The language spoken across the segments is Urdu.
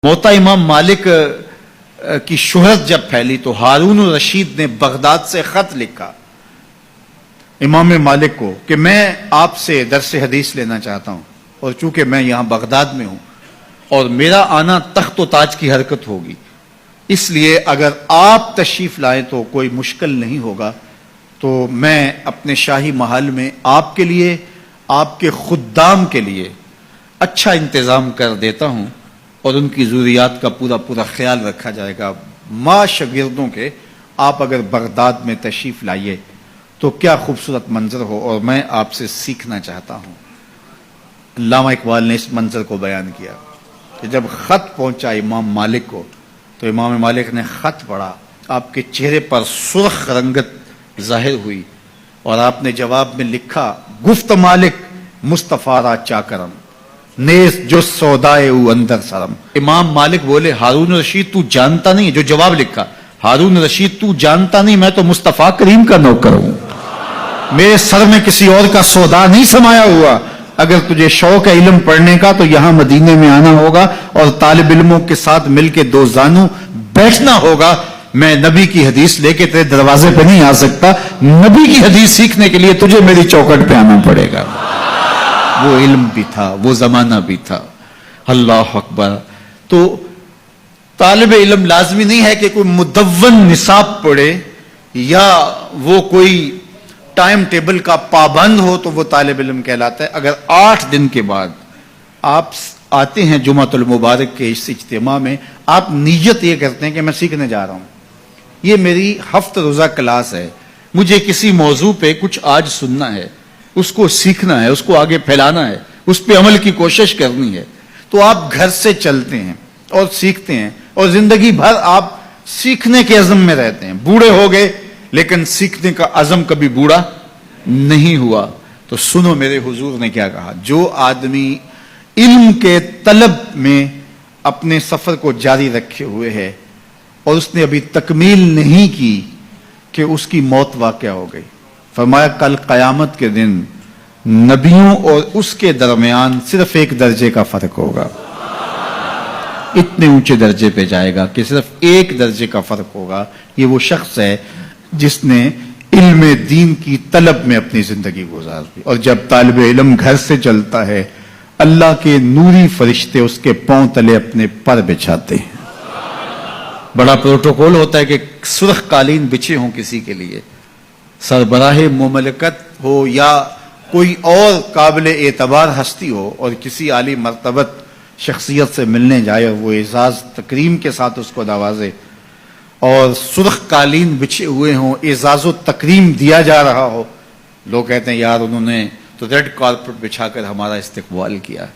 موتا امام مالک کی شہرت جب پھیلی تو ہارون الرشید نے بغداد سے خط لکھا امام مالک کو کہ میں آپ سے درس حدیث لینا چاہتا ہوں، اور چونکہ میں یہاں بغداد میں ہوں اور میرا آنا تخت و تاج کی حرکت ہوگی، اس لیے اگر آپ تشریف لائیں تو کوئی مشکل نہیں ہوگا، تو میں اپنے شاہی محل میں آپ کے لیے، آپ کے خدام کے لیے اچھا انتظام کر دیتا ہوں، اور ان کی ضروریات کا پورا پورا خیال رکھا جائے گا۔ ماں شاگردوں کے آپ اگر بغداد میں تشریف لائیے تو کیا خوبصورت منظر ہو، اور میں آپ سے سیکھنا چاہتا ہوں۔ علامہ اقبال نے اس منظر کو بیان کیا کہ جب خط پہنچا امام مالک کو تو امام مالک نے خط پڑھا، آپ کے چہرے پر سرخ رنگت ظاہر ہوئی، اور آپ نے جواب میں لکھا، گفت مالک مصطفیٰ را چاکرم نیز جو سودائے او اندر سرم۔ امام مالک بولے، ہارون رشید تو جانتا نہیں، جو جواب لکھا، ہارون رشید تو جانتا نہیں میں تو مصطفیٰ کریم کا نوکر ہوں، میرے سر میں کسی اور کا سودا نہیں سمایا ہوا، اگر تجھے شوق ہے علم پڑھنے کا تو یہاں مدینے میں آنا ہوگا اور طالب علموں کے ساتھ مل کے دو زانو بیٹھنا ہوگا۔ میں نبی کی حدیث لے کے تیرے دروازے پہ نہیں آ سکتا، نبی کی حدیث سیکھنے کے لیے تجھے میری چوکٹ پہ آنا پڑے گا۔ وہ علم بھی تھا، وہ زمانہ بھی تھا۔ اللہ اکبر۔ تو طالب علم لازمی نہیں ہے کہ کوئی مدون نصاب پڑھے یا وہ کوئی ٹائم ٹیبل کا پابند ہو تو وہ طالب علم کہلاتا ہے۔ اگر 8 دن کے بعد آپ آتے ہیں جمعۃ المبارک کے اس اجتماع میں، آپ نیت یہ کرتے ہیں کہ میں سیکھنے جا رہا ہوں، یہ میری ہفتہ روزہ کلاس ہے، مجھے کسی موضوع پہ کچھ آج سننا ہے، اس کو سیکھنا ہے، اس کو آگے پھیلانا ہے، اس پہ عمل کی کوشش کرنی ہے، تو آپ گھر سے چلتے ہیں اور سیکھتے ہیں، اور زندگی بھر آپ سیکھنے کے عزم میں رہتے ہیں۔ بوڑھے ہو گئے لیکن سیکھنے کا عزم کبھی بوڑھا نہیں ہوا۔ تو سنو میرے حضور نے کیا کہا، جو آدمی علم کے طلب میں اپنے سفر کو جاری رکھے ہوئے ہے اور اس نے ابھی تکمیل نہیں کی کہ اس کی موت واقع ہو گئی، فرمایا کل قیامت کے دن نبیوں اور اس کے درمیان صرف 1 درجے کا فرق ہوگا، اتنے اونچے درجے پہ جائے گا کہ صرف 1 درجے کا فرق ہوگا۔ یہ وہ شخص ہے جس نے علم دین کی طلب میں اپنی زندگی گزار دی، اور جب طالب علم گھر سے چلتا ہے اللہ کے نوری فرشتے اس کے پاؤں تلے اپنے پر بچھاتے ہیں۔ بڑا پروٹوکول ہوتا ہے کہ سرخ قالین بچھے ہوں کسی کے لیے، سربراہ مملکت ہو یا کوئی اور قابل اعتبار ہستی ہو اور کسی عالی مرتبت شخصیت سے ملنے جائے اور وہ اعزاز تکریم کے ساتھ اس کو نوازے، اور سرخ قالین بچھے ہوئے ہوں، اعزاز و تکریم دیا جا رہا ہو، لوگ کہتے ہیں یار انہوں نے تو ریڈ کارپٹ بچھا کر ہمارا استقبال کیا۔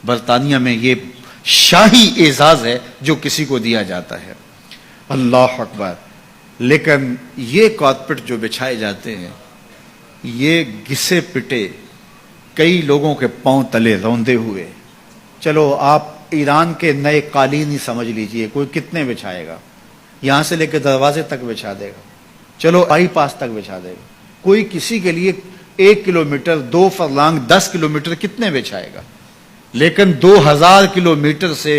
برطانیہ میں یہ شاہی اعزاز ہے جو کسی کو دیا جاتا ہے۔ اللہ اکبر۔ لیکن یہ کارپٹ جو بچھائے جاتے ہیں یہ گھسے پٹے کئی لوگوں کے پاؤں تلے روندے ہوئے، چلو آپ ایران کے نئے قالین ہی سمجھ لیجئے، کوئی کتنے بچھائے گا، یہاں سے لے کے دروازے تک بچھا دے گا، چلو بائی پاس تک بچھا دے گا، کوئی کسی کے لیے 1 کلومیٹر 2 فرلانگ 10 کلومیٹر کتنے بچھائے گا، لیکن 2000 کلومیٹر سے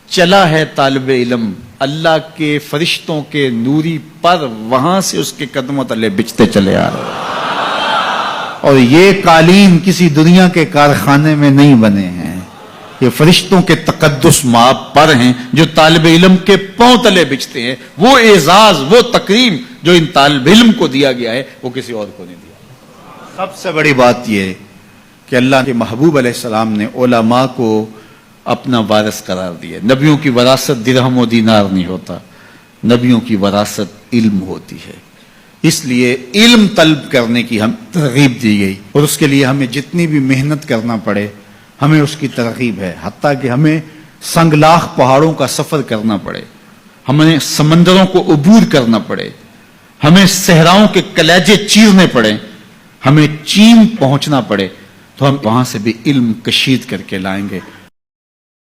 چلا ہے طالب علم اللہ کے فرشتوں کے نوری پر، وہاں سے اس کے قدموں تلے بچتے چلے آ رہے، اور یہ قالین کسی دنیا کے کارخانے میں نہیں بنے ہیں، یہ فرشتوں کے تقدس مآب پر ہیں جو طالب علم کے پاؤں تلے بچتے ہیں۔ وہ اعزاز، وہ تکریم جو ان طالب علم کو دیا گیا ہے وہ کسی اور کو نہیں دیا۔ سب سے بڑی بات یہ ہے کہ اللہ کے محبوب علیہ السلام نے علماء کو اپنا وارث قرار دیا۔ نبیوں کی وراثت درہم و دینار نہیں ہوتا، نبیوں کی وراثت علم ہوتی ہے، اس لیے علم طلب کرنے کی ہم ترغیب دی گئی، اور اس کے لیے ہمیں جتنی بھی محنت کرنا پڑے ہمیں اس کی ترغیب ہے، حتیٰ کہ ہمیں سنگلاخ پہاڑوں کا سفر کرنا پڑے، ہمیں سمندروں کو عبور کرنا پڑے، ہمیں صحراؤں کے کلیجے چیرنے پڑے، ہمیں چین پہنچنا پڑے، تو ہم وہاں سے بھی علم کشید کر کے لائیں گے۔